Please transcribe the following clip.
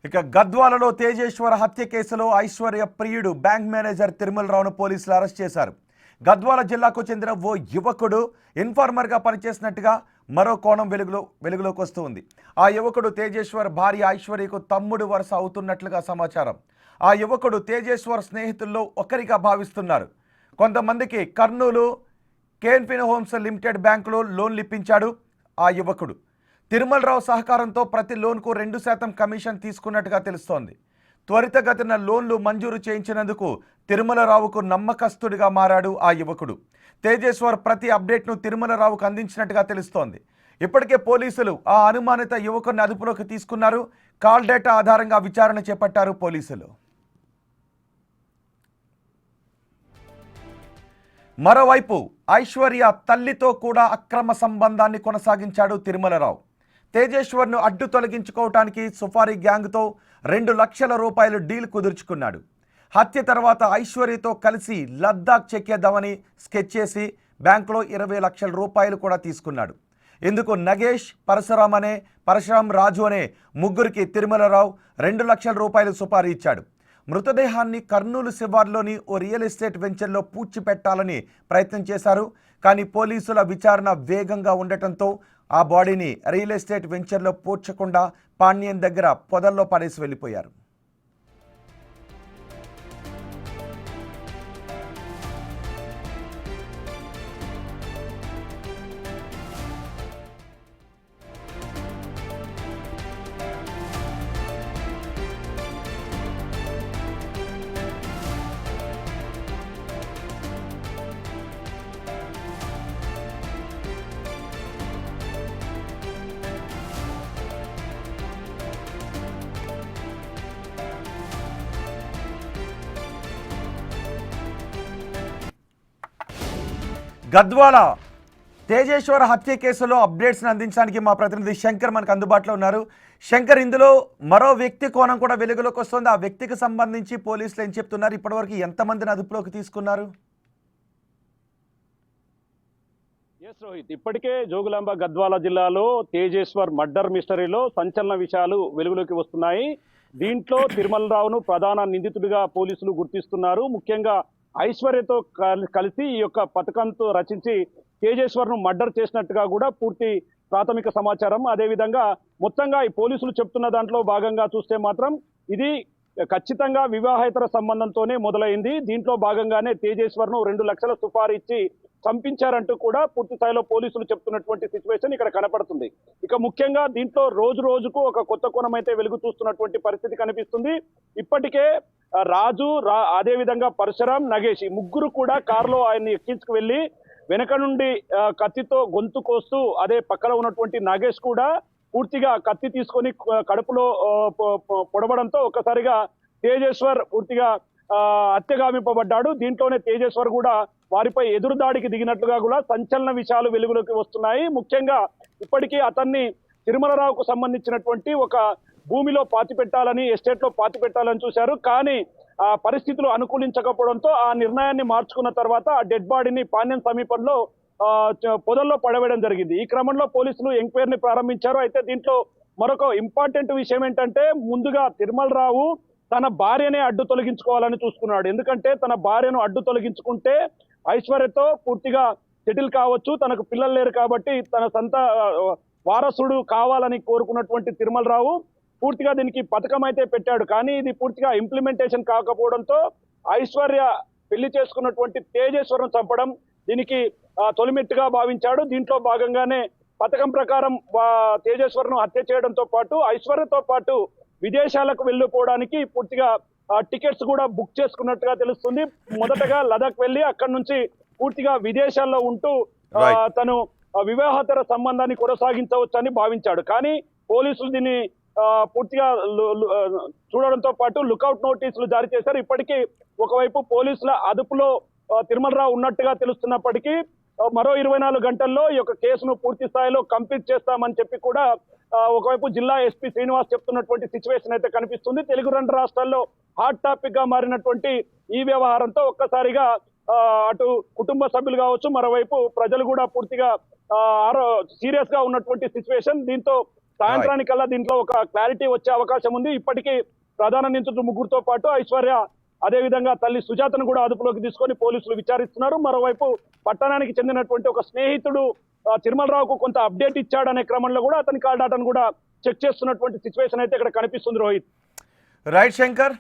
ఇక గద్వాలలో తేజేశ్వర్ హత్య కేసులో ఐశ్వర్య ప్రియుడు బ్యాంక్ మేనేజర్ తిరుమలరావును పోలీసులు అరెస్ట్ చేశారు. గద్వాల జిల్లాకు చెందిన ఓ యువకుడు ఇన్ఫార్మర్గా పనిచేసినట్టుగా మరో కోణం వెలుగులోకి వస్తుంది. ఆ యువకుడు తేజేశ్వర్ భార్య ఐశ్వర్యకు తమ్ముడు వరుస అవుతున్నట్లుగా సమాచారం. ఆ యువకుడు తేజేశ్వర్ స్నేహితుల్లో ఒకరిగా భావిస్తున్నారు. కొంతమందికి కర్నూలు కేన్ఫిన్ హోమ్స్ లిమిటెడ్ బ్యాంకులో లోన్లు ఇప్పించాడు. ఆ యువకుడు తిరుమలరావు సహకారంతో ప్రతి లోన్కు 2% కమిషన్ తీసుకున్నట్టుగా తెలుస్తోంది. త్వరితగతిన లోన్లు మంజూరు చేయించినందుకు తిరుమలరావుకు నమ్మకస్తుడిగా మారాడు ఆ యువకుడు. తేజేశ్వర్ ప్రతి అప్డేట్ను తిరుమలరావుకు అందించినట్టుగా తెలుస్తోంది. ఇప్పటికే పోలీసులు ఆ అనుమానిత యువకుడిని అదుపులోకి తీసుకున్నారు. కాల్ డేటా ఆధారంగా విచారణ చేపట్టారు పోలీసులు. మరోవైపు ఐశ్వర్య తల్లితో కూడా అక్రమ సంబంధాన్ని కొనసాగించాడు తిరుమలరావు. తేజేశ్వర్ను అడ్డు తొలగించుకోవటానికి సుఫారీ గ్యాంగ్తో 2 లక్షల రూపాయలు డీల్ కుదుర్చుకున్నాడు. హత్య తర్వాత ఐశ్వర్యతో కలిసి లద్దాఖ్ చెక్కేద్దామని స్కెచ్ చేసి బ్యాంకులో 20 లక్షల రూపాయలు కూడా తీసుకున్నాడు. ఇందుకు నగేష్, పరశురాం రాజు అనే ముగ్గురికి తిరుమలరావు 2 లక్షల రూపాయలు సుపారీ ఇచ్చాడు. మృతదేహాన్ని కర్నూలు శివార్లోని ఓ రియల్ ఎస్టేట్ వెంచర్లో పూడ్చిపెట్టాలని ప్రయత్నం చేశారు. కానీ పోలీసుల విచారణ వేగంగా ఉండటంతో ఆ బాడీని రియల్ ఎస్టేట్ వెంచర్లో పూడ్చకుండా పాణ్యం దగ్గర పొదల్లో పడేసి వెళ్ళిపోయారు. గద్వాల తేజేశ్వర్ హత్య కేసులో అప్డేట్స్ని అందించడానికి మా ప్రతినిధి శంకర్ మనకు అందుబాటులో ఉన్నారు. శంకర్, ఇందులో మరో వ్యక్తి కోణం కూడా వెలుగులోకి వస్తుంది. ఆ వ్యక్తికి సంబంధించి పోలీసులు ఏం చెప్తున్నారు? ఇప్పటివరకు ఎంతమందిని అదుపులోకి తీసుకున్నారు? రోహిత్, ఇప్పటికే జోగులాంబ గద్వాల జిల్లాలో తేజేశ్వర్ మర్డర్ మిస్టరీలో సంచలన విషయాలు వెలుగులోకి వస్తున్నాయి. దీంట్లో తిరుమలరావును ప్రధాన నిందితుడిగా పోలీసులు గుర్తిస్తున్నారు. ముఖ్యంగా ఐశ్వర్యతో కలిసి ఈ యొక్క పథకంతో రచించి తేజేశ్వర్ను మర్డర్ చేసినట్టుగా కూడా పూర్తి ప్రాథమిక సమాచారం. అదేవిధంగా మొత్తంగా ఈ పోలీసులు చెప్తున్న దాంట్లో భాగంగా చూస్తే మాత్రం ఇది ఖచ్చితంగా వివాహేతర సంబంధంతోనే మొదలైంది. దీంట్లో భాగంగానే తేజేశ్వర్ను 2 లక్షల సుపారీ ఇచ్చి చంపించారంటూ కూడా పూర్తి స్థాయిలో పోలీసులు చెప్తున్నటువంటి సిచ్యువేషన్ ఇక్కడ కనపడుతుంది. ఇక ముఖ్యంగా దీంట్లో రోజు రోజుకు ఒక కొత్త కోణం అయితే వెలుగు చూస్తున్నటువంటి పరిస్థితి కనిపిస్తుంది. ఇప్పటికే రాజు, అదేవిధంగా పరశురాం, నగేష్, ఈ ముగ్గురు కూడా కారులో ఆయన్ని ఎక్కించుకు వెళ్ళి వెనక నుండి కత్తితో గొంతు కోస్తూ, అదే పక్కన ఉన్నటువంటి నగేష్ కూడా పూర్తిగా కత్తి తీసుకొని కడుపులో పొడవడంతో ఒక్కసారిగా తేజేశ్వర్ పూర్తిగా హత్యగావింపబడ్డాడు. దీంట్లోనే తేజేశ్వర్ కూడా వారిపై ఎదురుదాడికి దిగినట్లుగా కూడా సంచలన విషయాలు వెలుగులోకి వస్తున్నాయి. ముఖ్యంగా ఇప్పటికీ అతన్ని తిరుమలరావుకు సంబంధించినటువంటి ఒక భూమిలో పాతి పెట్టాలని, ఎస్టేట్లో పాతి పెట్టాలని చూశారు. కానీ ఆ పరిస్థితులు అనుకూలించకపోవడంతో ఆ నిర్ణయాన్ని మార్చుకున్న తర్వాత ఆ డెడ్ బాడీని పాణ్యం సమీపంలో పొదల్లో పడవేయడం జరిగింది. ఈ క్రమంలో పోలీసులు ఎంక్వైరీని ప్రారంభించారు. అయితే దీంట్లో మరొక ఇంపార్టెంట్ విషయం ఏంటంటే, ముందుగా తిరుమలరావు తన భార్యనే అడ్డు తొలగించుకోవాలని చూసుకున్నాడు. ఎందుకంటే తన భార్యను అడ్డు తొలగించుకుంటే ఐశ్వర్యతో పూర్తిగా సెటిల్ కావచ్చు, తనకు పిల్లలు లేరు కాబట్టి తన సొంత వారసుడు కావాలని కోరుకున్నటువంటి తిరుమలరావు పూర్తిగా దీనికి పథకం అయితే పెట్టాడు. కానీ ఇది పూర్తిగా ఇంప్లిమెంటేషన్ కాకపోవడంతో ఐశ్వర్య పెళ్లి చేసుకున్నటువంటి తేజేశ్వరం చంపడం దీనికి తొలిమెట్టుగా భావించాడు. దీంట్లో భాగంగానే పథకం ప్రకారం తేజేశ్వరను హత్య చేయడంతో పాటు ఐశ్వర్యతో పాటు విదేశాలకు వెళ్ళిపోవడానికి పూర్తిగా టికెట్స్ కూడా బుక్ చేసుకున్నట్టుగా తెలుస్తుంది. మొదటగా లదాఖ్ వెళ్ళి అక్కడి నుంచి పూర్తిగా విదేశాల్లో ఉంటూ తను వివాహేతర సంబంధాన్ని కొనసాగించవచ్చని భావించాడు. కానీ పోలీసులు దీన్ని పూర్తిగా చూడడంతో పాటు లుకౌట్ నోటీసులు జారీ చేశారు. ఇప్పటికీ ఒకవైపు పోలీసుల అదుపులో తిరుమలరావు ఉన్నట్టుగా తెలుస్తున్నప్పటికీ మరో 24 గంటల్లో ఈ యొక్క కేసును పూర్తి స్థాయిలో కంప్లీట్ చేస్తామని చెప్పి కూడా ఒకవైపు జిల్లా ఎస్పీ శ్రీనివాస్ చెప్తున్నటువంటి సిచ్యువేషన్ అయితే కనిపిస్తుంది. తెలుగు 2 రాష్ట్రాల్లో హాట్ టాపిక్ గా మారినటువంటి ఈ వ్యవహారంతో ఒక్కసారిగా అటు కుటుంబ సభ్యులు కావచ్చు, మరోవైపు ప్రజలు కూడా పూర్తిగా సీరియస్ గా ఉన్నటువంటి సిచ్యువేషన్. దీంతో సాయంత్రానికల్లా దీంట్లో ఒక క్లారిటీ వచ్చే అవకాశం ఉంది. ఇప్పటికీ ప్రధాన నిందితుడు ముగ్గురుతో పాటు ఐశ్వర్య అదేవిధంగా తల్లి సుజాతను కూడా అదుపులోకి తీసుకొని పోలీసులు విచారిస్తున్నారు. మరోవైపు పట్టణానికి చెందినటువంటి ఒక స్నేహితుడు తిరుమలరావుకు కొంత అప్డేట్ ఇచ్చాడనే క్రమంలో కూడా అతని కాల్ డాటాను కూడా చెక్ చేస్తున్నటువంటి సిచ్యువేషన్ అయితే ఇక్కడ కనిపిస్తుంది రోహిత్. రైట్ శంకర్.